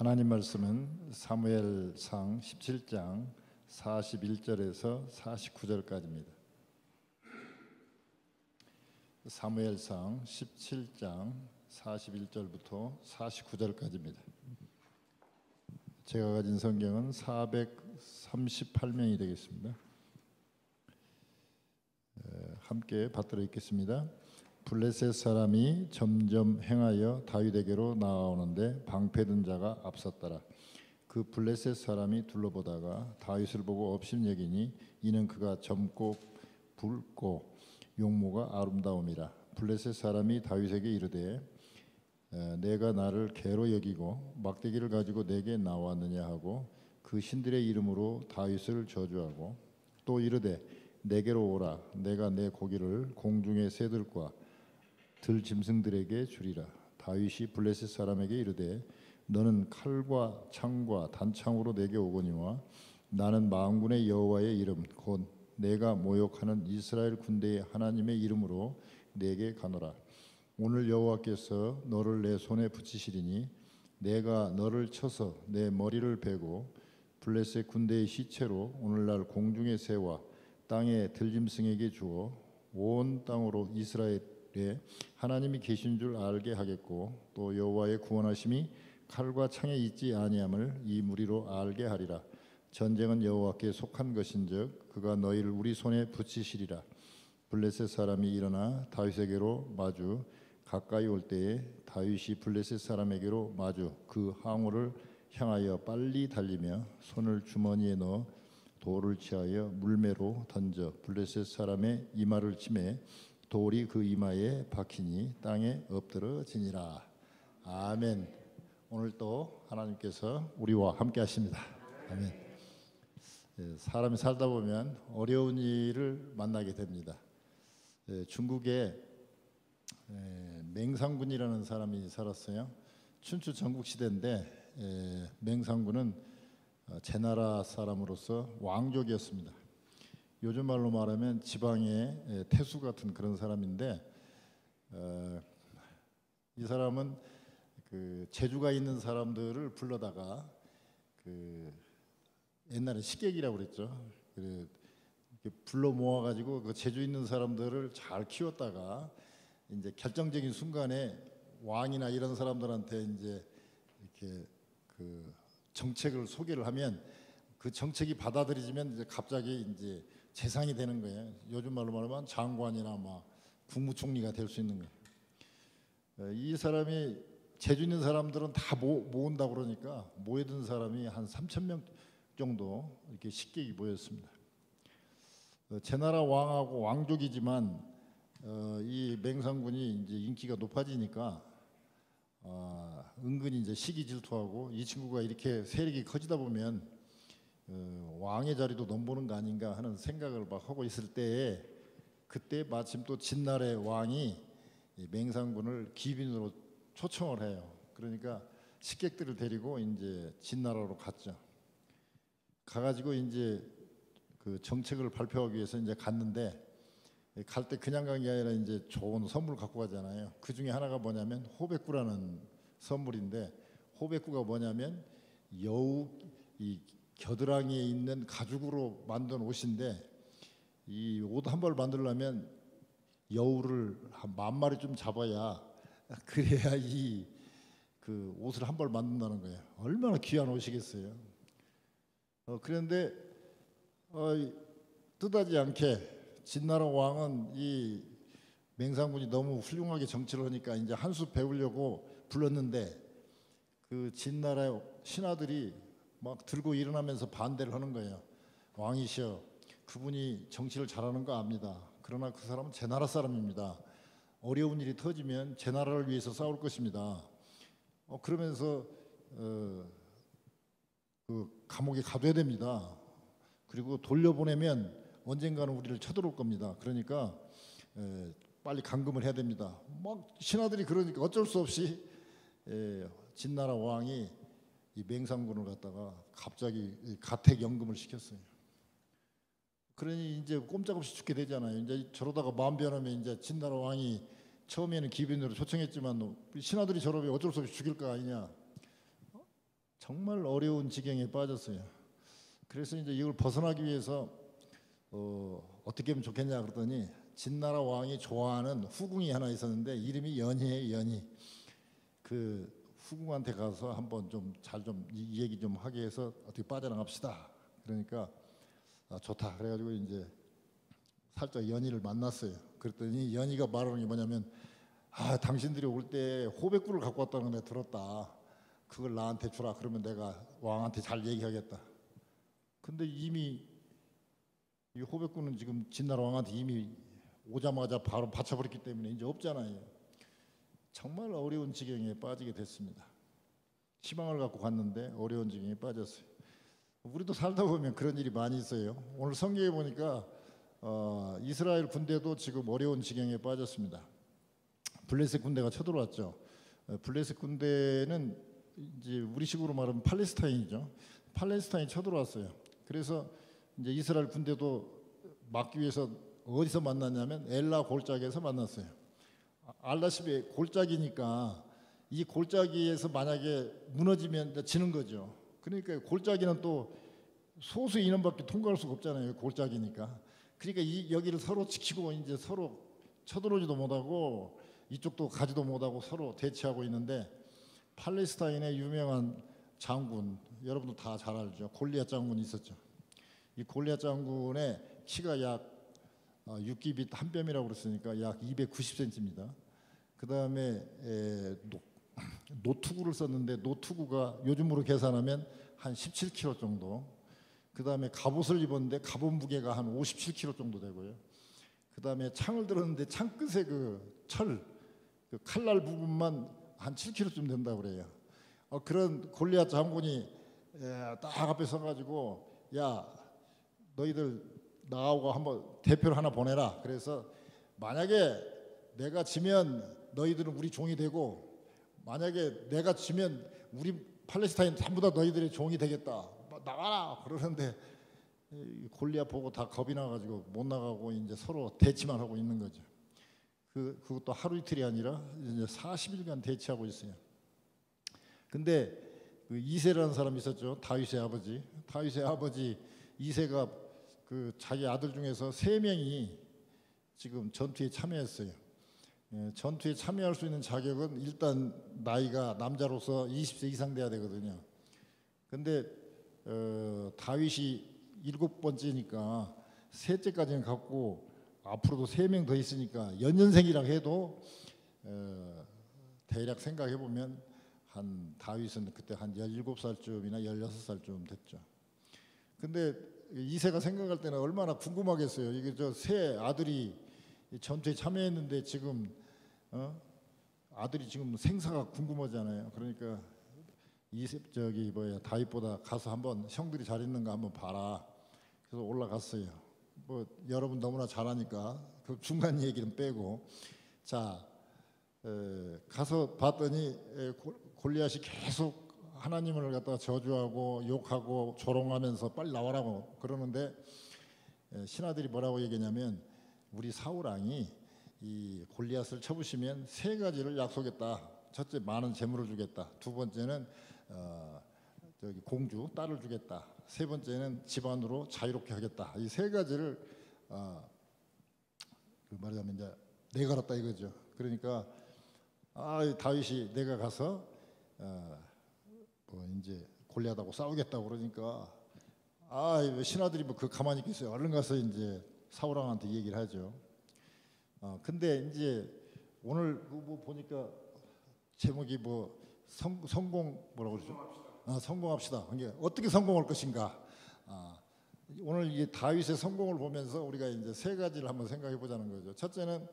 하나님 말씀은 사무엘상 17장 41절에서 49절까지입니다. 사무엘상 17장 41절부터 49절까지입니다. 제가 가진 성경은 438면이 되겠습니다. 함께 받들어 읽겠습니다. 블레셋 사람이 점점 행하여 다윗에게로 나아오는데 방패든 자가 앞섰더라. 그 블레셋 사람이 둘러보다가 다윗을 보고 업신여기니 이는 그가 젊고 붉고 용모가 아름다움이라. 블레셋 사람이 다윗에게 이르되 내가 나를 개로 여기고 막대기를 가지고 내게 나왔느냐 하고 그 신들의 이름으로 다윗을 저주하고 또 이르되 내게로 오라. 내가 내 고기를 공중의 새들과 들짐승들에게 주리라. 다윗이 블레셋 사람에게 이르되 너는 칼과 창과 단창으로 내게 오거니와 나는 만군의 여호와의 이름 곧 내가 모욕하는 이스라엘 군대의 하나님의 이름으로 내게 가노라. 오늘 여호와께서 너를 내 손에 붙이시리니 내가 너를 쳐서 내 머리를 베고 블레셋 군대의 시체로 오늘날 공중의 새와 땅의 들짐승에게 주어 온 땅으로 이스라엘에 하나님이 계신 줄 알게 하겠고 또 여호와의 구원하심이 칼과 창에 있지 아니함을 이 무리로 알게 하리라. 전쟁은 여호와께 속한 것인즉 그가 너희를 우리 손에 붙이시리라. 블레셋 사람이 일어나 다윗에게로 마주 가까이 올 때에 다윗이 블레셋 사람에게로 마주 그 항우를 향하여 빨리 달리며 손을 주머니에 넣어 돌을 취하여 물매로 던져 블레셋 사람의 이마를 치매 돌이 그 이마에 박히니 땅에 엎드러지니라. 아멘. 오늘 또 하나님께서 우리와 함께 하십니다. 아멘. 사람이 살다 보면 어려운 일을 만나게 됩니다. 중국에 맹상군이라는 사람이 살았어요. 춘추 전국시대인데 맹상군은 제나라 사람으로서 왕족이었습니다. 요즘 말로 말하면 지방의 태수 같은 그런 사람인데 이 사람은 그 재주가 있는 사람들을 불러다가 그 옛날에 식객이라고 그랬죠. 불러 모아가지고 그 재주 있는 사람들을 잘 키웠다가 이제 결정적인 순간에 왕이나 이런 사람들한테 이제 이렇게 그 정책을 소개를 하면 그 정책이 받아들여지면 이제 갑자기 이제 재상이 되는 거예요. 요즘 말로 말하면 장관이나 막 국무총리가 될 수 있는 거예요. 이 사람이 재주 있는 사람들은 다 모은다고 그러니까 모여든 사람이 한 3,000명 정도 이렇게 식객이 모였습니다. 제나라 왕하고 왕족이지만 이 맹상군이 이제 인기가 높아지니까 은근히 이제 시기 질투하고 이 친구가 이렇게 세력이 커지다 보면 왕의 자리도 넘보는 거 아닌가 하는 생각을 막 하고 있을 때에 그때 마침 또 진날의 왕이 맹상군을 기빈으로 초청을 해요. 그러니까 식객들을 데리고 이제 진나라로 갔죠. 가가지고 이제 그 정책을 발표하기 위해서 이제 갔는데 갈 때 그냥 간 게 아니라 이제 좋은 선물 갖고 가잖아요. 그 중에 하나가 뭐냐면 호백구라는 선물인데 호백구가 뭐냐면 여우 이 겨드랑이에 있는 가죽으로 만든 옷인데 이 옷 한 벌 만들려면 여우를 한 10,000마리 좀 잡아야 그래야 이 그 옷을 한 벌 만든다는 거예요. 얼마나 귀한 옷이겠어요. 그런데 뜻하지 않게 진나라 왕은 이 맹상군이 너무 훌륭하게 정치를 하니까 이제 한 수 배우려고 불렀는데 그 진나라의 신하들이 막 들고 일어나면서 반대를 하는 거예요. 왕이시여, 그분이 정치를 잘하는 거 압니다. 그러나 그 사람은 제 나라 사람입니다. 어려운 일이 터지면 제 나라를 위해서 싸울 것입니다. 그러면서 그 감옥에 가둬야 됩니다. 그리고 돌려보내면 언젠가는 우리를 쳐들어올 겁니다. 그러니까 빨리 감금을 해야 됩니다. 막 신하들이 그러니까 어쩔 수 없이 진나라 왕이 이 맹상군을 갖다가 갑자기 가택연금을 시켰어요. 그러니 이제 꼼짝없이 죽게 되잖아요. 이제 저러다가 마음 변하면 이제 진나라 왕이 처음에는 기빈으로 초청했지만 신하들이 저러면 어쩔 수 없이 죽일 거 아니냐. 정말 어려운 지경에 빠졌어요. 그래서 이제 이걸 벗어나기 위해서 어떻게 하면 좋겠냐 그러더니 진나라 왕이 좋아하는 후궁이 하나 있었는데 이름이 연희예요. 연희. 그 후궁한테 가서 한번 좀 잘 좀 이 얘기 좀 하게 해서 어떻게 빠져나갑시다. 그러니까 좋다. 그래가지고 이제 살짝 연희를 만났어요. 그랬더니 연희가 말하는 게 뭐냐면 당신들이 올 때 호백구를 갖고 왔다는 걸 내가 들었다. 그걸 나한테 주라. 그러면 내가 왕한테 잘 얘기하겠다. 근데 이미 이 호백구는 지금 진나라 왕한테 이미 오자마자 바로 바쳐버렸기 때문에 이제 없잖아요. 정말 어려운 지경에 빠지게 됐습니다. 희망을 갖고 갔는데 어려운 지경에 빠졌어요. 우리도 살다 보면 그런 일이 많이 있어요. 오늘 성경에 보니까 이스라엘 군대도 지금 어려운 지경에 빠졌습니다. 블레셋 군대가 쳐들어왔죠. 블레셋 군대는 이제 우리식으로 말하면 팔레스타인이죠. 팔레스타인이 쳐들어왔어요. 그래서 이제 이스라엘 군대도 막기 위해서 어디서 만났냐면 엘라 골짜기에서 만났어요. 알다시피 골짜기니까 이 골짜기에서 만약에 무너지면 지는 거죠. 그러니까 골짜기는 또 소수 인원밖에 통과할 수가 없잖아요. 골짜기니까. 그러니까 여기를 서로 지키고 이제 서로 쳐들어오지도 못하고 이쪽도 가지도 못하고 서로 대치하고 있는데 팔레스타인의 유명한 장군 여러분도 다 잘 알죠. 골리앗 장군이 있었죠. 이 골리앗 장군의 키가 약 6기빗 한 뼘이라고 그랬으니까 약 290cm입니다. 그 다음에 노투구를 썼는데 노투구가 요즘으로 계산하면 한 17kg 정도. 그 다음에 갑옷을 입었는데 갑옷 무게가 한 57kg 정도 되고요. 그 다음에 창을 들었는데 창 끝에 그 칼날 부분만 한 7kg쯤 된다고 그래요. 그런 골리앗 장군이 딱 앞에 서가지고 야 너희들 나하고 한번 대표를 하나 보내라. 그래서 만약에 내가 지면 너희들은 우리 종이 되고 만약에 내가 지면 우리 팔레스타인 전부 다 너희들의 종이 되겠다. 나가라 그러는데 골리앗 보고 다 겁이 나가지고 못 나가고 이제 서로 대치만 하고 있는 거죠. 그것도 하루 이틀이 아니라 이제 40일간 대치하고 있어요. 근데 그 이새라는 사람이 있었죠. 다윗의 아버지. 다윗의 아버지 이새가 그 자기 아들 중에서 3명이 지금 전투에 참여했어요. 전투에 참여할 수 있는 자격은 일단 나이가 남자로서 20세 이상 돼야 되거든요. 근데 다윗이 7번째니까 셋째까지는 갖고 앞으로도 3명 더 있으니까 연년생이라고 해도 대략 생각해 보면 한 다윗은 그때 한 17살쯤이나 16살쯤 됐죠. 근데 이새가 생각할 때는 얼마나 궁금하겠어요. 이게 저 세 아들이 전투에 참여했는데 지금 아들이 지금 생사가 궁금하잖아요. 그러니까 다윗보다 가서 한번 형들이 잘 있는가 한번 봐라. 그래서 올라갔어요. 뭐 여러분 너무나 잘하니까 그 중간 얘기는 빼고 자 가서 봤더니 골리앗이 계속 하나님을 갖다가 저주하고 욕하고 조롱하면서 빨리 나와라고 그러는데 신하들이 뭐라고 얘기했냐면 우리 사울 왕이 이 골리앗을 쳐부시면 3가지를 약속했다. 첫째 많은 재물을 주겠다. 두 번째는 공주 딸을 주겠다. 세 번째는 집안으로 자유롭게 하겠다. 이 3가지를 말하자면 이제 내걸었다 이거죠. 그러니까 다윗이 내가 가서 이제 골리앗하고 싸우겠다고 그러니까 신하들이 뭐 그 가만히 있겠어요. 얼른 가서 이제 사울 왕한테 얘기를 하죠. 근데 이제 오늘 뭐 보니까 제목이 뭐 성공 뭐라고 그러죠? 성공합시다. 그러니까 어떻게 성공할 것인가? 오늘 이 다윗의 성공을 보면서 우리가 이제 3가지를 한번 생각해 보자는 거죠. 첫째는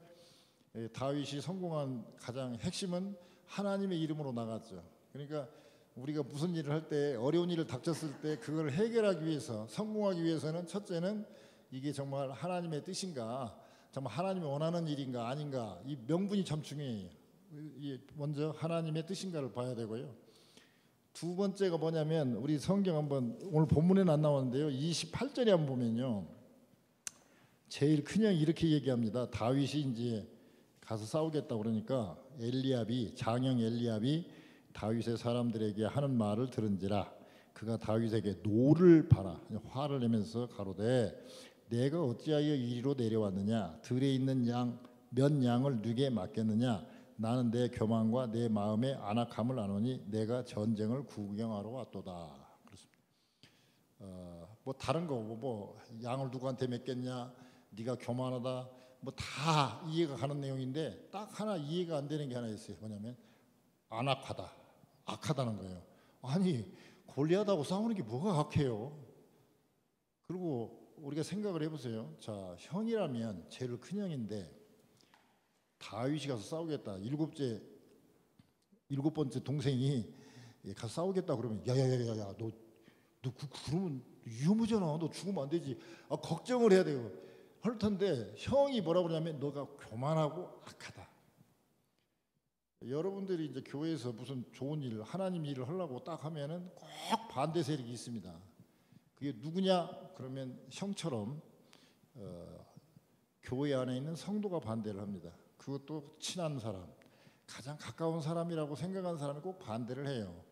다윗이 성공한 가장 핵심은 하나님의 이름으로 나갔죠. 그러니까 우리가 무슨 일을 할 때 어려운 일을 닥쳤을 때 그걸 해결하기 위해서 성공하기 위해서는 첫째는 이게 정말 하나님의 뜻인가, 정말 하나님이 원하는 일인가 아닌가 이 명분이 참 중요해요. 먼저 하나님의 뜻인가를 봐야 되고요. 두 번째가 뭐냐면 우리 성경 한번 오늘 본문에는 안 나왔는데요. 28절에 한번 보면요. 제일 큰 형이 이렇게 얘기합니다. 다윗이 이제 가서 싸우겠다 그러니까 장형 엘리압이 다윗의 사람들에게 하는 말을 들은지라. 그가 다윗에게 노를 바라 화를 내면서 가로되 내가 어찌하여 이리로 내려왔느냐? 들에 있는 몇 양을 누게 맡겠느냐? 나는 내 교만과 내 마음의 안악함을 아노니 내가 전쟁을 구경하러 왔도다. 그렇습니다. 뭐 다른 거 뭐 양을 누구한테 맡겠냐? 네가 교만하다. 뭐 다 이해가 가는 내용인데 딱 하나 이해가 안 되는 게 하나 있어요. 뭐냐면 안악하다, 악하다는 거예요. 아니 골리앗하고 싸우는 게 뭐가 악해요? 그리고 우리가 생각을 해보세요. 자, 형이라면 제일 큰 형인데 다윗이 가서 싸우겠다. 일곱 번째 동생이 가서 싸우겠다 그러면 야야야야야 너 그러면 위험하잖아. 너 죽으면 안 되지. 걱정을 해야 돼요. 할 텐데 형이 뭐라고 그러냐면 너가 교만하고 악하다. 여러분들이 이제 교회에서 무슨 좋은 일, 하나님 일을 하려고 딱 하면은 꼭 반대 세력이 있습니다. 그게 누구냐? 그러면 형처럼 교회 안에 있는 성도가 반대를 합니다. 그것도 친한 사람, 가장 가까운 사람이라고 생각하는 사람이 꼭 반대를 해요.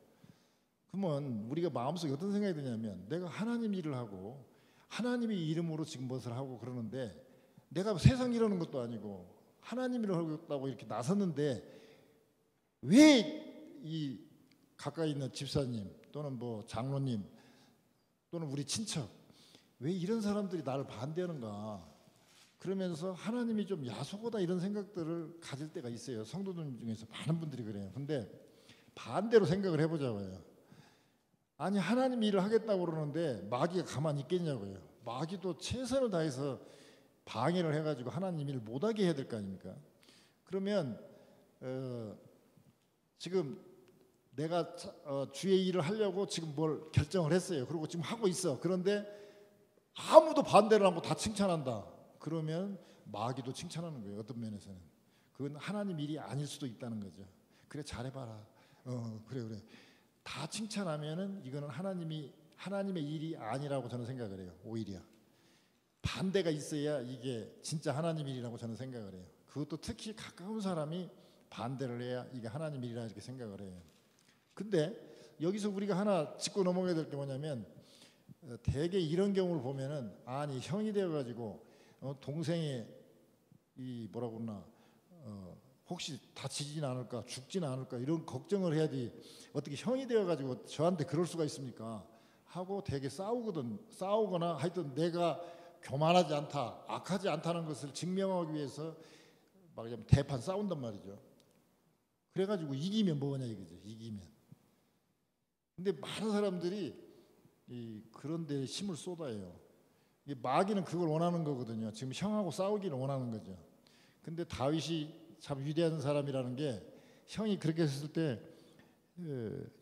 그러면 우리가 마음속에 어떤 생각이 드냐면 내가 하나님 일을 하고 하나님의 이름으로 지금 무엇을 하고 그러는데 내가 세상 일하는 것도 아니고 하나님 일을 하겠다고 이렇게 나섰는데 왜 이 가까이 있는 집사님 또는 뭐 장로님 또는 우리 친척 왜 이런 사람들이 나를 반대하는가? 그러면서 하나님이 좀 야속하다 이런 생각들을 가질 때가 있어요. 성도들 중에서 많은 분들이 그래요. 근데 반대로 생각을 해보자고요. 아니 하나님 일을 하겠다고 그러는데 마귀가 가만히 있겠냐고요. 마귀도 최선을 다해서 방해를 해가지고 하나님 일을 못하게 해야 될 거 아닙니까? 그러면 지금 내가 주의 일을 하려고 지금 뭘 결정을 했어요. 그리고 지금 하고 있어. 그런데 아무도 반대를 안 하고 다 칭찬한다. 그러면 마귀도 칭찬하는 거예요. 어떤 면에서는 그건 하나님 일이 아닐 수도 있다는 거죠. 그래 잘해봐라. 그래 다 칭찬하면은 이거는 하나님의 일이 아니라고 저는 생각을 해요. 오히려 반대가 있어야 이게 진짜 하나님 일이라고 저는 생각을 해요. 그것도 특히 가까운 사람이 반대를 해야 이게 하나님 일이라 이렇게 생각을 해요. 근데 여기서 우리가 하나 짚고 넘어가야 될 게 뭐냐면 대개 이런 경우를 보면은 아니 형이 되어가지고 동생이 이 뭐라고 그러나 혹시 다치진 않을까 죽진 않을까 이런 걱정을 해야지 어떻게 형이 되어가지고 저한테 그럴 수가 있습니까? 하고 되게 싸우거나 하여튼 내가 교만하지 않다 악하지 않다는 것을 증명하기 위해서 막 대판 싸운단 말이죠. 그래가지고 이기면 뭐냐 이거죠. 이기면. 근데 많은 사람들이 그런 데 힘을 쏟아요. 마귀는 그걸 원하는 거거든요. 지금 형하고 싸우기를 원하는 거죠. 근데 다윗이 참 위대한 사람이라는 게 형이 그렇게 했을 때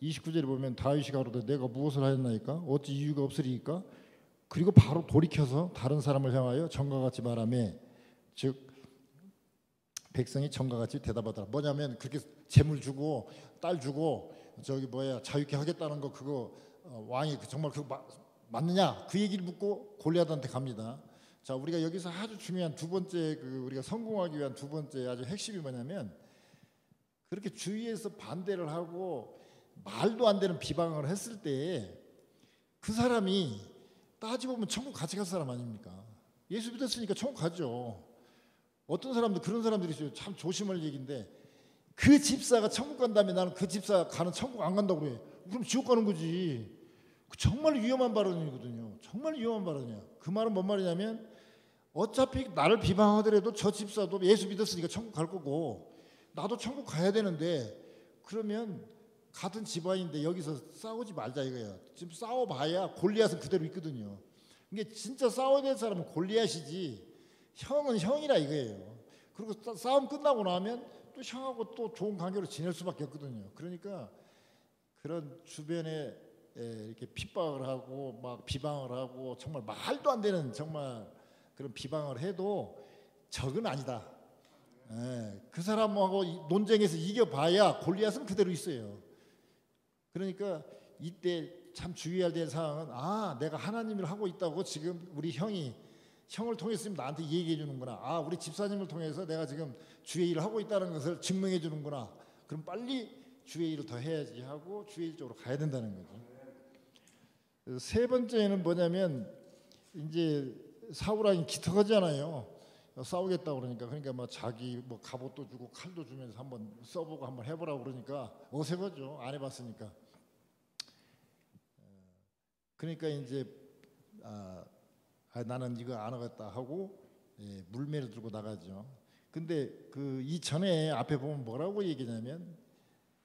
29절에 보면 다윗이 가로되 내가 무엇을 하였나이까 어찌 이유가 없으리이까 그리고 바로 돌이켜서 다른 사람을 향하여 전과 같이 말하며 즉 백성이 전과 같이 대답하더라. 뭐냐면 그렇게 재물 주고 딸 주고 자유케 하겠다는 거 그거 왕이 정말 그거 맞느냐 그 얘기를 묻고 골리앗한테 갑니다. 자 우리가 여기서 아주 중요한 두 번째 우리가 성공하기 위한 두 번째 아주 핵심이 뭐냐면 그렇게 주위에서 반대를 하고 말도 안 되는 비방을 했을 때 그 사람이 따지고 보면 천국 같이 갈 사람 아닙니까? 예수 믿었으니까 천국 가죠. 어떤 사람들 그런 사람들이 있어요. 참 조심할 얘기인데 그 집사가 천국 간다면 나는 그 집사 가는 천국 안 간다고 그래. 그럼 지옥 가는 거지. 정말 위험한 발언이거든요. 정말 위험한 발언이야. 그 말은 뭔 말이냐면 어차피 나를 비방하더라도 저 집사도 예수 믿었으니까 천국 갈 거고 나도 천국 가야 되는데 그러면 같은 집안인데 여기서 싸우지 말자 이거야. 지금 싸워봐야 골리앗은 그대로 있거든요. 이게 진짜 싸워야 될 사람은 골리앗이지 형은 형이라 이거예요. 그리고 싸움 끝나고 나면 또 형하고 또 좋은 관계로 지낼 수밖에 없거든요. 그러니까 그런 주변에 이렇게 핍박을 하고 막 비방을 하고 정말 말도 안 되는 정말 그런 비방을 해도 적은 아니다. 그 사람하고 논쟁에서 이겨봐야 골리앗은 그대로 있어요. 그러니까 이때 참 주의해야 될 사항은 내가 하나님 일을 하고 있다고 지금 우리 형을 통해서 나한테 얘기해 주는구나. 우리 집사님을 통해서 내가 지금 주의 일을 하고 있다는 것을 증명해 주는구나. 그럼 빨리 주의 일을 더 해야지 하고 주의 일 쪽으로 가야 된다는 거죠. 세 번째는 뭐냐면 이제 사울왕이 기특하잖아요. 싸우겠다 그러니까 뭐 자기 뭐 갑옷도 주고 칼도 주면서 한번 써보고 한번 해보라고 그러니까 어색하죠. 안 해봤으니까. 그러니까 이제 나는 이거 안 하겠다 하고 물매를 들고 나가죠. 근데 그 이전에 앞에 보면 뭐라고 얘기냐면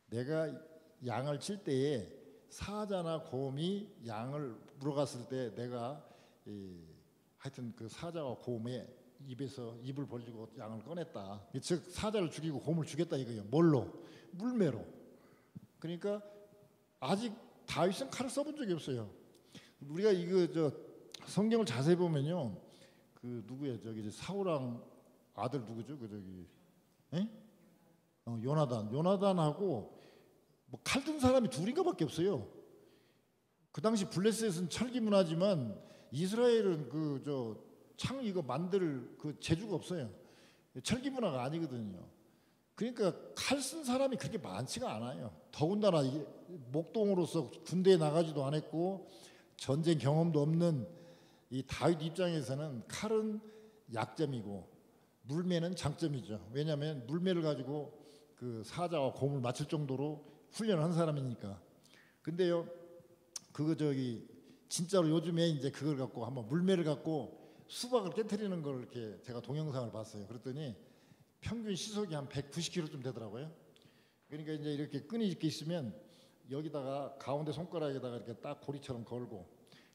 내가 양을 칠 때에 사자나 곰이 양을 물어갔을 때 내가 하여튼 그 사자와 곰의 입에서 입을 벌리고 양을 꺼냈다. 즉 사자를 죽이고 곰을 죽였다 이거예요. 뭘로? 물매로. 그러니까 아직 다윗은 칼을 써본 적이 없어요. 우리가 이거 성경을 자세히 보면요, 그 누구야 저기 사울왕 아들 누구죠? 그 저기 요나단하고 뭐 칼 든 사람이 둘인가밖에 없어요. 그 당시 블레셋은 철기 문화지만 이스라엘은 그 창 이거 만들 그 재주가 없어요. 철기 문화가 아니거든요. 그러니까 칼 쓴 사람이 그렇게 많지가 않아요. 더군다나 목동으로서 군대에 나가지도 않았고 전쟁 경험도 없는 이 다윗 입장에서는 칼은 약점이고 물매는 장점이죠. 왜냐하면 물매를 가지고 그 사자와 곰을 맞출 정도로 훈련을 한 사람이니까. 근데요, 그거 진짜로 요즘에 이제 그걸 갖고 한번 물매를 갖고 수박을 깨트리는 걸 이렇게 제가 동영상을 봤어요. 그랬더니 평균 시속이 한 190km쯤 되더라고요. 그러니까 이제 이렇게 끈이 이렇게 있으면 여기다가 가운데 손가락에다가 이렇게 딱 고리처럼 걸고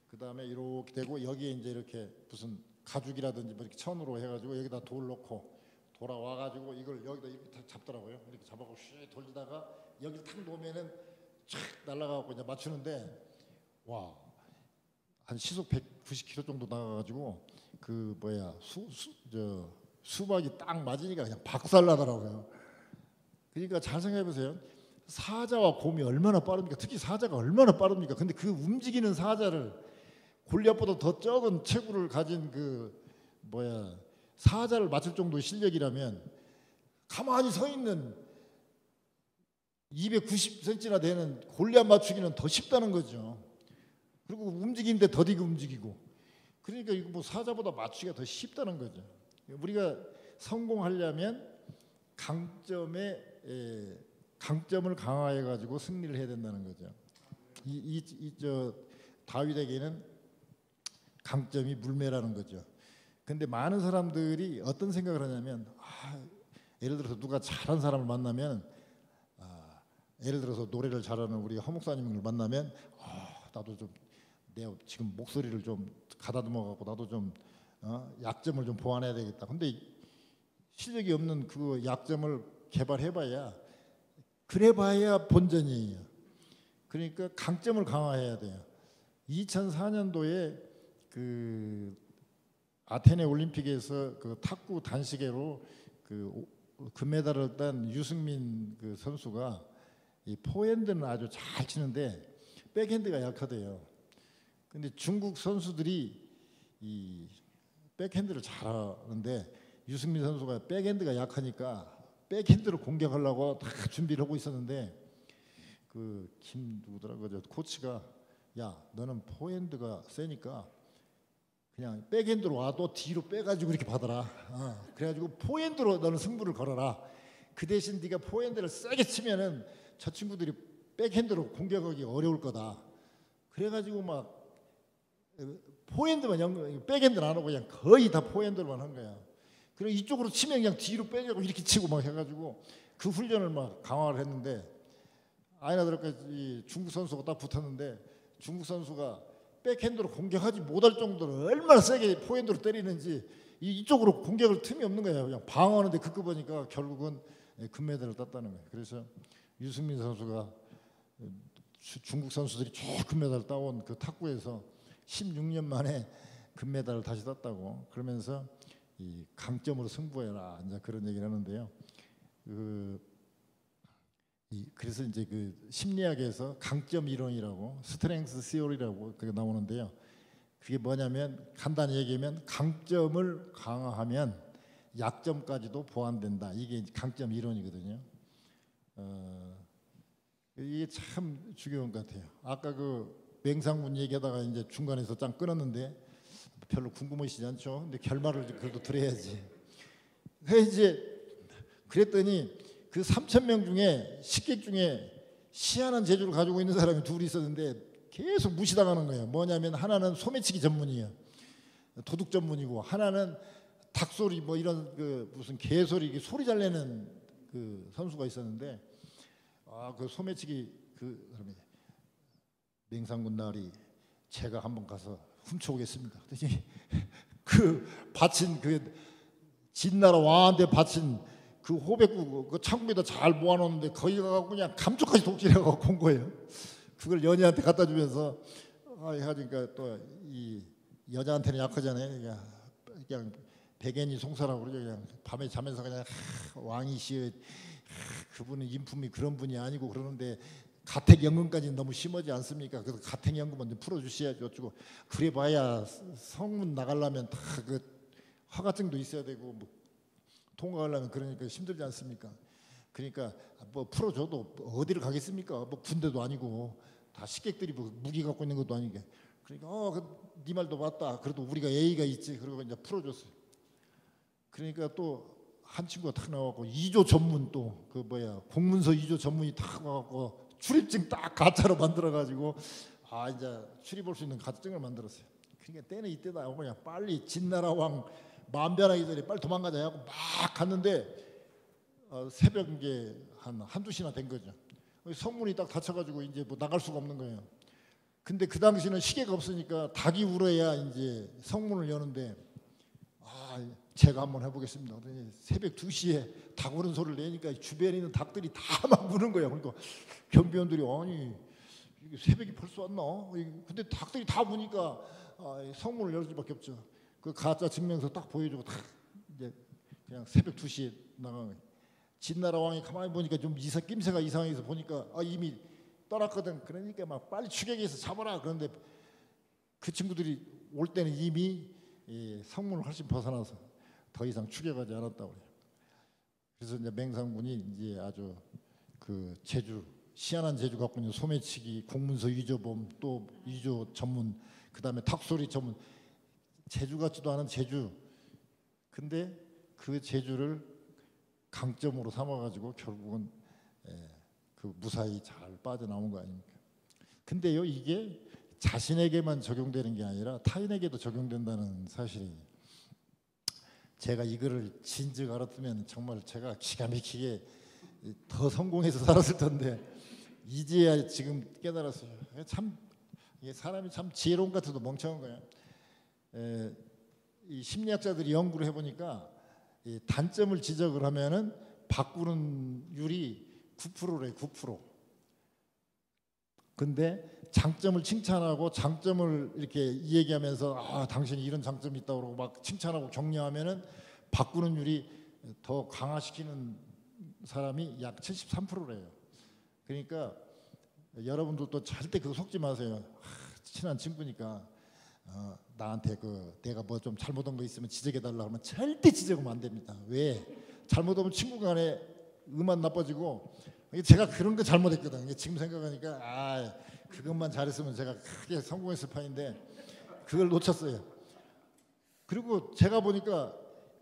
그 다음에 이렇게 되고 여기에 이제 이렇게 무슨 가죽이라든지 뭐 이렇게 천으로 해가지고 여기다 돌 넣고 돌아와가지고 이걸 여기다 이렇게 잡더라고요. 이렇게 잡아갖고 슉 돌리다가 여기 탁 놓으면은 촥 날아가고 이제 맞추는데 와, 한 시속 190km 정도 나가가지고 그 수박이 딱 맞으니까 그냥 박살나더라고요. 그러니까 잘 생각해 보세요. 사자와 곰이 얼마나 빠릅니까? 특히 사자가 얼마나 빠릅니까? 근데 그 움직이는 사자를 골리앗보다 더 적은 체구를 가진 사자를 맞출 정도의 실력이라면 가만히 서 있는 290cm나 되는 골리앗 맞추기는 더 쉽다는 거죠. 그리고 움직이는데 더디게 움직이고. 그러니까 이거 뭐 사자보다 맞추기가 더 쉽다는 거죠. 우리가 성공하려면 강점을 강화해 가지고 승리를 해야 된다는 거죠. 다윗에게는 강점이 물매라는 거죠. 근데 많은 사람들이 어떤 생각을 하냐면 예를 들어서 누가 잘한 사람을 만나면 예를 들어서 노래를 잘하는 우리 허 목사님을 만나면 나도 좀 내 지금 목소리를 좀 가다듬어 갖고 나도 좀 약점을 좀 보완해야 되겠다. 근데 실력이 없는 그 약점을 개발해봐야 그래봐야 본전이에요. 그러니까 강점을 강화해야 돼요. 2004년도에 그 아테네 올림픽에서 그 탁구 단식회로 그 금메달을 딴 유승민 그 선수가 이 포핸드는 아주 잘 치는데 백핸드가 약하대요. 근데 중국 선수들이 이 백핸드를 잘하는데 유승민 선수가 백핸드가 약하니까 백핸드로 공격하려고 다 준비를 하고 있었는데 그 누구더라 그 코치가 야 너는 포핸드가 세니까 그냥 백핸드로 와도 뒤로 빼가지고 이렇게 받아라. 그래가지고 포핸드로 너는 승부를 걸어라. 그 대신 네가 포핸드를 세게 치면은 저 친구들이 백핸드로 공격하기 어려울 거다. 그래가지고 막 포핸드만 백핸드는 안 하고 그냥 거의 다 포핸드로만 한 거야. 그리고 이쪽으로 치면 그냥 뒤로 빼려고 이렇게 치고 막 해가지고 그 훈련을 막 강화를 했는데 아이나 들을까 이 중국 선수가 딱 붙었는데 중국 선수가 백핸드로 공격하지 못할 정도로 얼마나 세게 포핸드로 때리는지 이쪽으로 공격을 틈이 없는 거예요. 그냥 방어하는데 급급하니까 결국은 금메달을 땄다는 거예요. 그래서 유승민 선수가 중국 선수들이 쭉 금메달을 따온 그 탁구에서 16년 만에 금메달을 다시 땄다고 그러면서 이 강점으로 승부해라 이제 그런 얘기를 하는데요. 그래서 이제 그 심리학에서 강점 이론이라고 스트렝스 시오리라고 그게 나오는데요. 그게 뭐냐면 간단히 얘기하면 강점을 강화하면 약점까지도 보완된다. 이게 강점 이론이거든요. 이게 참 중요한 것 같아요. 아까 그 맹상문 얘기하다가 이제 중간에서 짱 끊었는데 별로 궁금하시지 않죠? 근데 결말을 그래도 들어야지. 그래서 이제 그랬더니 그 3,000명 중에 식객 중에 희한한 재주를 가지고 있는 사람이 둘이 있었는데 계속 무시당하는 거예요. 뭐냐면 하나는 소매치기 전문이에요. 도둑 전문이고, 하나는 닭소리 뭐 이런 그 무슨 개소리 소리 잘 내는 그 선수가 있었는데, 그 소매치기 그 사람이 맹상군 나으리 제가 한번 가서 훔쳐오겠습니다. 그랬더니 그 바친 그 진나라 왕한테 바친 그 호백구 그 창고에다 잘 모아놓는데 거기 가서 그냥 감쪽같이 독질해갖고 온 거예요. 그걸 연희한테 갖다 주면서 하니까 또 이 여자한테는 약하잖아요. 그냥 백엔이 송사라고 그러죠. 그냥 밤에 자면서 그냥 왕이시여, 그분은 인품이 그런 분이 아니고 그러는데 가택연금까지는 너무 심하지 않습니까? 그래서 가택연금은 좀 풀어주셔야죠. 어쩌고 그래봐야 성문 나가려면 다 그 허가증도 있어야 되고 뭐 통과하려면 그러니까 힘들지 않습니까? 그러니까 뭐 풀어줘도 어디를 가겠습니까? 뭐 군대도 아니고 다 식객들이 뭐 무기 갖고 있는 것도 아니게. 그러니까 네 말도 맞다. 그래도 우리가 예의가 있지. 그러고 이제 풀어줬어요. 그러니까 또 한 친구가 탁 나와갖고 2조 전문 또 그 뭐야 공문서 2조 전문이 탁 와갖고 출입증 딱 가짜로 만들어가지고 이제 출입할 수 있는 가짜증을 만들었어요. 그러니까 때는 이때다. 그냥 빨리 진나라 왕 마음 변하기 전에 빨리 도망가자 하고 막 갔는데 새벽 이제 한두 시나 된 거죠. 성문이 딱 닫혀가지고 이제 뭐 나갈 수가 없는 거예요. 근데 그 당시는 시계가 없으니까 닭이 울어야 이제 성문을 여는데 제가 한번 해보겠습니다. 새벽 2시에 닭 우는 소리를 내니까 주변에 있는 닭들이 다 막 우는 거예요. 그러니까 경비원들이 아니 이게 새벽이 벌써 왔나? 근데 닭들이 다 우니까 성문을 열 수밖에 없죠. 그 가짜 증명서 딱 보여주고 딱 이제 그냥 새벽 2시에 나간 거예요. 진나라 왕이 가만히 보니까 좀 낌새가 이상해서 보니까 이미 떠났거든. 그러니까 막 빨리 추격해서 잡아라. 그런데 그 친구들이 올 때는 이미 성문을 훨씬 벗어나서 더 이상 추격하지 않았다고 해요. 그래서 이제 맹상군이 이제 아주 그 재주, 희한한 재주 갖고 있는 소매치기, 공문서 위조범, 또 위조 전문, 그 다음에 탁소리 전문, 재주 같지도 않은 재주. 근데 그 재주를 강점으로 삼아가지고 결국은 그 무사히 잘 빠져나온 거 아닙니까? 근데요, 이게 자신에게만 적용되는 게 아니라 타인에게도 적용된다는 사실이, 제가 이거를 진즉 알았으면 정말 제가 기가 막히게 더 성공해서 살았을 텐데 이제야 지금 깨달았어요. 참 이게 사람이 참 지혜로운 것 같아도 멍청한 거예요. 이 심리학자들이 연구를 해보니까 이 단점을 지적을 하면은 바꾸는 율이 9%래. 9%. 근데 장점을 칭찬하고 장점을 이렇게 얘기하면서 당신이 이런 장점이 있다고 그러고 막 칭찬하고 격려하면은 바꾸는 율이 더 강화시키는 사람이 약 73%래요. 그러니까 여러분들도 절대 그거 속지 마세요. 친한 친구니까 나한테 내가 뭐 좀 잘못한 거 있으면 지적해달라고 하면 절대 지적하면 안 됩니다. 왜? 잘못하면 친구 간에 음악 나빠지고, 제가 그런 거 잘못했거든요. 지금 생각하니까 그것만 잘했으면 제가 크게 성공했을 판인데 그걸 놓쳤어요. 그리고 제가 보니까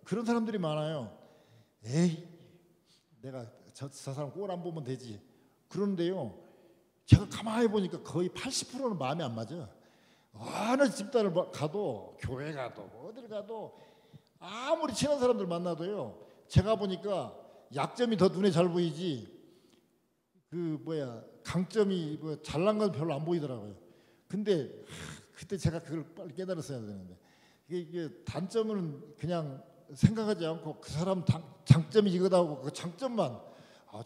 그런 사람들이 많아요. 에이, 내가 저 사람 꼴 안 보면 되지. 그런데요, 제가 가만히 보니까 거의 80%는 마음에 안 맞아. 어느 집단을 가도, 교회 가도 어딜 가도 아무리 친한 사람들 만나도요, 제가 보니까 약점이 더 눈에 잘 보이지 강점이 잘난 건 별로 안 보이더라고요. 근데 그때 제가 그걸 빨리 깨달았어야 되는데, 이게 단점은 그냥 생각하지 않고 그 사람 장점이 이거다 하고 그 장점만,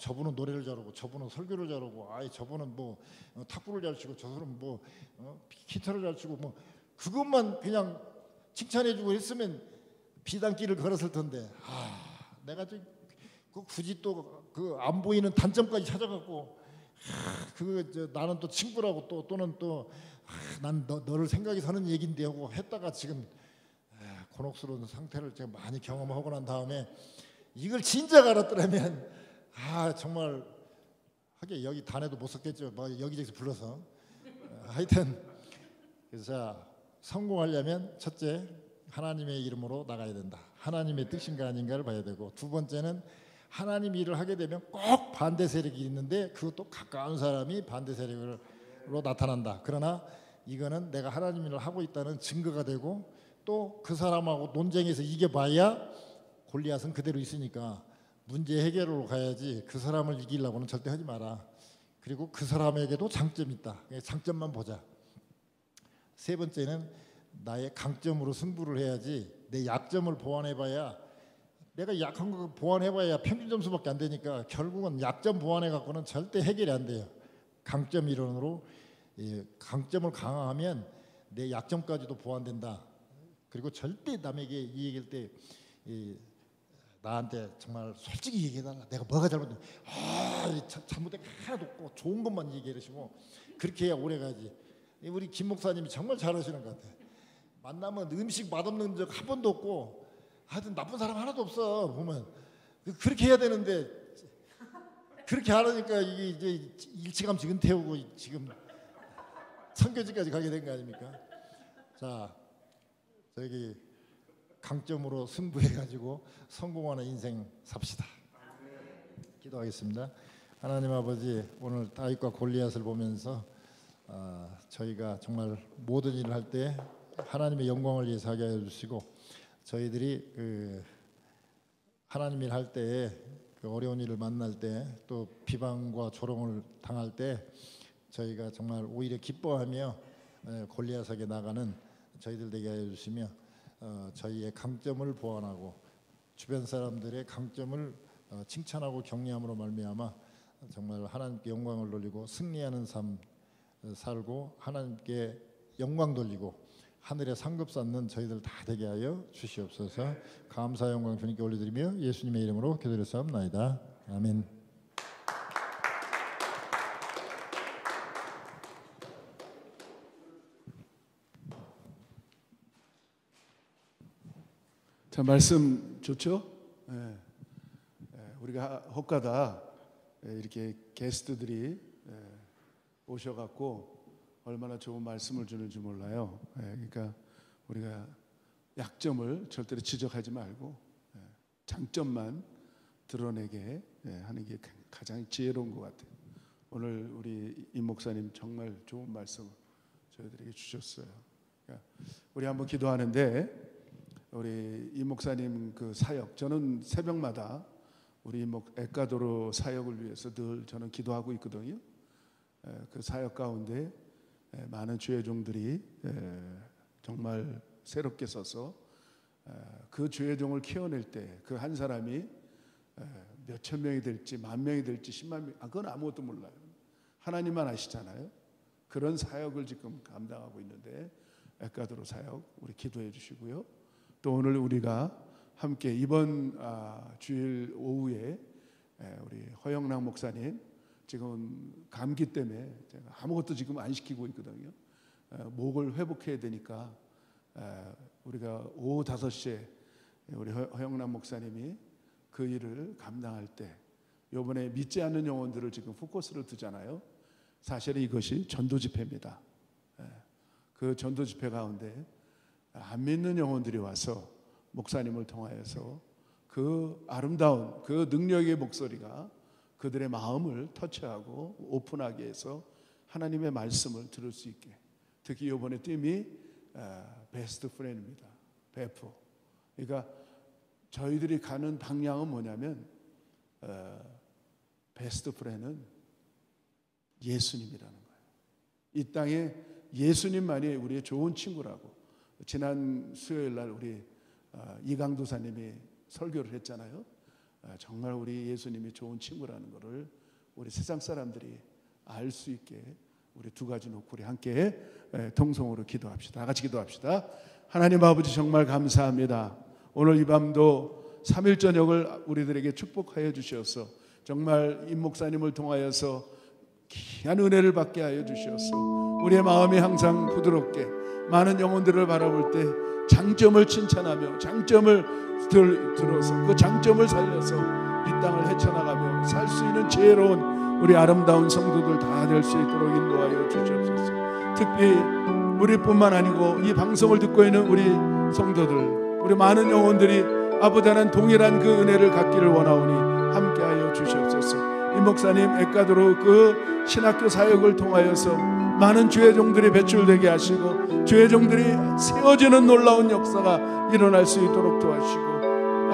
저분은 노래를 잘하고 저분은 설교를 잘하고 저분은 뭐 탁구를 잘 치고 저분은 뭐 기타를 잘 치고 뭐 그것만 그냥 칭찬해주고 했으면 비단길을 걸었을 텐데 내가 굳이 또 그 안 보이는 단점까지 찾아갖고 나는 또 친구라고 또는 난 너를 생각해서 하는 얘긴데 하고 했다가 지금 곤혹스러운 상태를 제가 많이 경험하고 난 다음에 이걸 진작 알았더라면 정말 하긴 여기 단에도 못 썼겠죠. 뭐 여기저기서 불러서. 하여튼 그래서 성공하려면 첫째 하나님의 이름으로 나가야 된다. 하나님의 뜻인가 아닌가를 봐야 되고, 두 번째는 하나님 일을 하게 되면 꼭 반대 세력이 있는데 그것도 가까운 사람이 반대 세력으로 나타난다. 그러나 이거는 내가 하나님 일을 하고 있다는 증거가 되고, 또 그 사람하고 논쟁에서 이겨봐야 골리앗은 그대로 있으니까 문제 해결로 가야지 그 사람을 이기려고는 절대 하지 마라. 그리고 그 사람에게도 장점이 있다. 장점만 보자. 세 번째는 나의 강점으로 승부를 해야지 내 약점을 보완해봐야, 내가 약한 거 보완해봐야 평균 점수밖에 안 되니까 결국은 약점 보완해 갖고는 절대 해결이 안 돼요. 강점 이론으로 강점을 강화하면 내 약점까지도 보완된다. 그리고 절대 남에게 이 얘기할 때 나한테 정말 솔직히 얘기해달라. 내가 뭐가 잘못됐냐, 잘못된 게 하나도 없고 좋은 것만 얘기하시고, 그렇게 해야 오래 가지. 우리 김 목사님이 정말 잘하시는 것 같아. 만나면 음식 맛없는 적 한 번도 없고, 하여튼 나쁜 사람 하나도 없어. 보면 그렇게 해야 되는데 그렇게 하려니까 이게 이제 일찌감치 은퇴하고 지금 선교지까지 가게 된 거 아닙니까? 자, 저기 강점으로 승부해가지고 성공하는 인생 삽시다. 기도하겠습니다. 하나님 아버지, 오늘 다윗과 골리앗을 보면서 저희가 정말 모든 일을 할 때 하나님의 영광을 위해서 하게 해주시고, 저희들이 그 하나님 일 할 때 그 어려운 일을 만날 때, 또 비방과 조롱을 당할 때 저희가 정말 오히려 기뻐하며 골리앗에게 나가는 저희들 되게 해주시며, 저희의 강점을 보완하고 주변 사람들의 강점을 칭찬하고 격려함으로 말미암아 정말 하나님께 영광을 돌리고 승리하는 삶 살고, 하나님께 영광 돌리고 하늘에 상급 쌓는 저희들 다 되게 하여 주시옵소서. 감사 영광 주님께 올려드리며 예수님의 이름으로 기도드렸사옵나이다. 아멘. 자, 말씀 좋죠? 우리가 혹가다 이렇게 게스트들이 오셔갖고 얼마나 좋은 말씀을 주는지 몰라요. 그러니까 우리가 약점을 절대로 지적하지 말고 장점만 드러내게 하는 게 가장 지혜로운 것 같아요. 오늘 우리 임 목사님 정말 좋은 말씀 저희들에게 주셨어요. 그러니까 우리 한번 기도하는데, 우리 임 목사님 그 사역, 저는 새벽마다 우리 에콰도르 사역을 위해서 늘 저는 기도하고 있거든요. 그 사역 가운데 많은 주의 종들이 정말 새롭게 서서 그 주의 종을 키워낼 때 그 한 사람이 몇천 명이 될지 만 명이 될지 10만 명, 그건 아무것도 몰라요. 하나님만 아시잖아요. 그런 사역을 지금 감당하고 있는데 에콰도르 사역 우리 기도해 주시고요. 또 오늘 우리가 함께 이번 주일 오후에 우리 허영락 목사님 지금 감기 때문에 제가 아무것도 지금 안 시키고 있거든요. 목을 회복해야 되니까 우리가 오후 5시에 우리 허영락 목사님이 그 일을 감당할 때, 이번에 믿지 않는 영혼들을 지금 포커스를 두잖아요. 사실은 이것이 전도 집회입니다. 그 전도 집회 가운데 안 믿는 영혼들이 와서 목사님을 통하여서 그 아름다운 그 능력의 목소리가 그들의 마음을 터치하고 오픈하게 해서 하나님의 말씀을 들을 수 있게. 특히 이번에 팀이 베스트 프렌드입니다. 베프. 그러니까 저희들이 가는 방향은 뭐냐면 베스트 프렌드는 예수님이라는 거예요. 이 땅에 예수님만이 우리의 좋은 친구라고. 지난 수요일 날 우리 이강도사님이 설교를 했잖아요. 정말 우리 예수님이 좋은 친구라는 것을 우리 세상 사람들이 알 수 있게 우리 두 가지 놓고 우리 함께 통성으로 기도합시다. 다 같이 기도합시다. 하나님 아버지, 정말 감사합니다. 오늘 이 밤도 3일 저녁을 우리들에게 축복하여 주셔서 정말 임 목사님을 통하여서 귀한 은혜를 받게 하여 주셔서 우리의 마음이 항상 부드럽게 많은 영혼들을 바라볼 때 장점을 칭찬하며 장점을 들어서 그 장점을 살려서 이 땅을 헤쳐나가며 살 수 있는 지혜로운 우리 아름다운 성도들 다 될 수 있도록 인도하여 주시옵소서. 특히 우리뿐만 아니고 이 방송을 듣고 있는 우리 성도들, 우리 많은 영혼들이 아버지 하나님 동일한 그 은혜를 갖기를 원하오니 함께하여 주시옵소서. 이 목사님 에콰도르 그 신학교 사역을 통하여서 많은 주의 종들이 배출되게 하시고 주의 종들이 세워지는 놀라운 역사가 일어날 수 있도록 도와주시고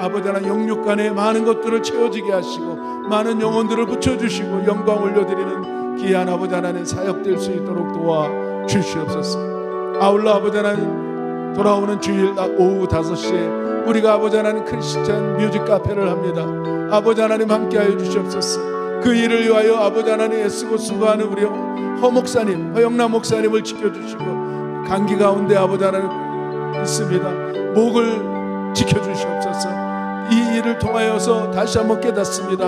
아버지 하나님 영육간에 많은 것들을 채워지게 하시고 많은 영혼들을 붙여주시고 영광 올려드리는 귀한 아버지 하나님 사역될 수 있도록 도와주시옵소서. 아울러 아버지 하나님 돌아오는 주일 오후 5시에 우리가 아버지 하나님 크리스찬 뮤직 카페를 합니다. 아버지 하나님 함께하여 주시옵소서. 그 일을 위하여 아버지 하나님 애쓰고 수고하는 우리 허목사님, 허영남 목사님을 지켜주시고 감기 가운데 아버지 하나님 있습니다. 목을 지켜주시옵소서. 이 일을 통하여서 다시 한번 깨닫습니다.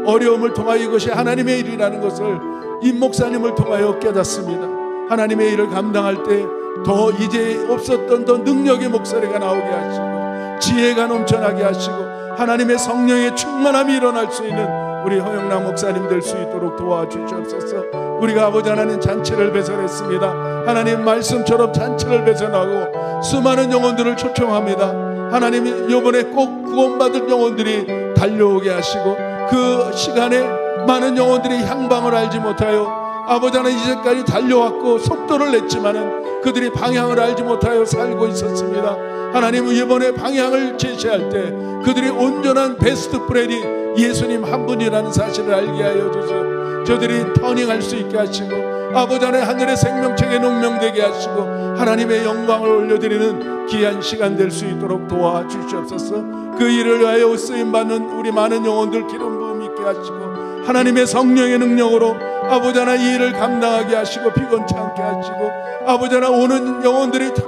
어려움을 통하여 이것이 하나님의 일이라는 것을 임 목사님을 통하여 깨닫습니다. 하나님의 일을 감당할 때 더 이제 없었던 더 능력의 목소리가 나오게 하시고 지혜가 넘쳐나게 하시고 하나님의 성령의 충만함이 일어날 수 있는 우리 허영남 목사님 될 수 있도록 도와주시옵소서. 우리가 아버지 하나님 잔치를 배설했습니다. 하나님 말씀처럼 잔치를 배설하고 수많은 영혼들을 초청합니다. 하나님 이번에 꼭 구원받을 영혼들이 달려오게 하시고 그 시간에 많은 영혼들이 향방을 알지 못하여 아버지 하나님 이제까지 달려왔고 속도를 냈지만은 그들이 방향을 알지 못하여 살고 있었습니다. 하나님은 이번에 방향을 제시할 때 그들이 온전한 베스트 프렌이 예수님 한 분이라는 사실을 알게 하여 주시고 저들이 터닝할 수 있게 하시고 아버지 하나님 하늘의 생명책에 농명되게 하시고 하나님의 영광을 올려드리는 귀한 시간 될 수 있도록 도와주시옵소서. 그 일을 위하여 쓰임받는 우리 많은 영혼들 기름 부음 있게 하시고 하나님의 성령의 능력으로 아버지 하나님 이 일을 감당하게 하시고 피곤치 않게 하시고 아버지 하나님 오는 영혼들이 다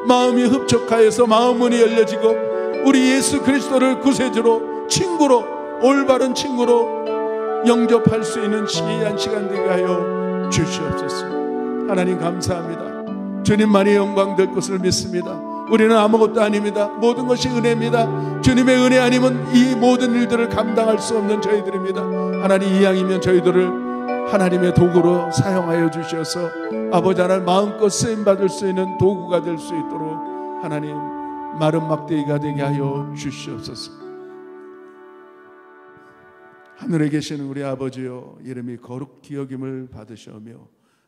마음이 흡족하여서 마음 문이 열려지고 우리 예수 그리스도를 구세주로 친구로 올바른 친구로 영접할 수 있는 귀한 시간 되게 하여 주시옵소서. 하나님 감사합니다. 주님만이 영광 될 것을 믿습니다. 우리는 아무것도 아닙니다. 모든 것이 은혜입니다. 주님의 은혜 아니면 이 모든 일들을 감당할 수 없는 저희들입니다. 하나님 이왕이면 저희들을 하나님의 도구로 사용하여 주셔서 아버지 하나님 마음껏 쓰임받을 수 있는 도구가 될 수 있도록 하나님 마른 막대기가 되게 하여 주시옵소서. 하늘에 계시는 우리 아버지여 이름이 거룩히 여김을 받으시오며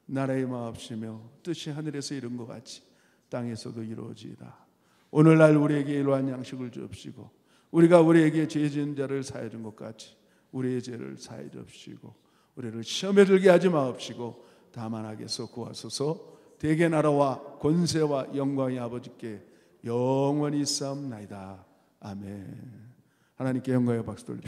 나라의 마옵시며 뜻이 하늘에서 이룬 것 같이 땅에서도 이루어지이다. 오늘날 우리에게 일용할 양식을 주옵시고 우리가 우리에게 죄 지은 자를 사하여 준 것 같이 우리의 죄를 사하여 주옵시고 우리를 시험에 들게 하지 마옵시고 다만 악에서 구하소서. 대개 나라와 권세와 영광이 아버지께 영원히 있사옵나이다. 아멘. 하나님께 영광의 박수 돌립시다.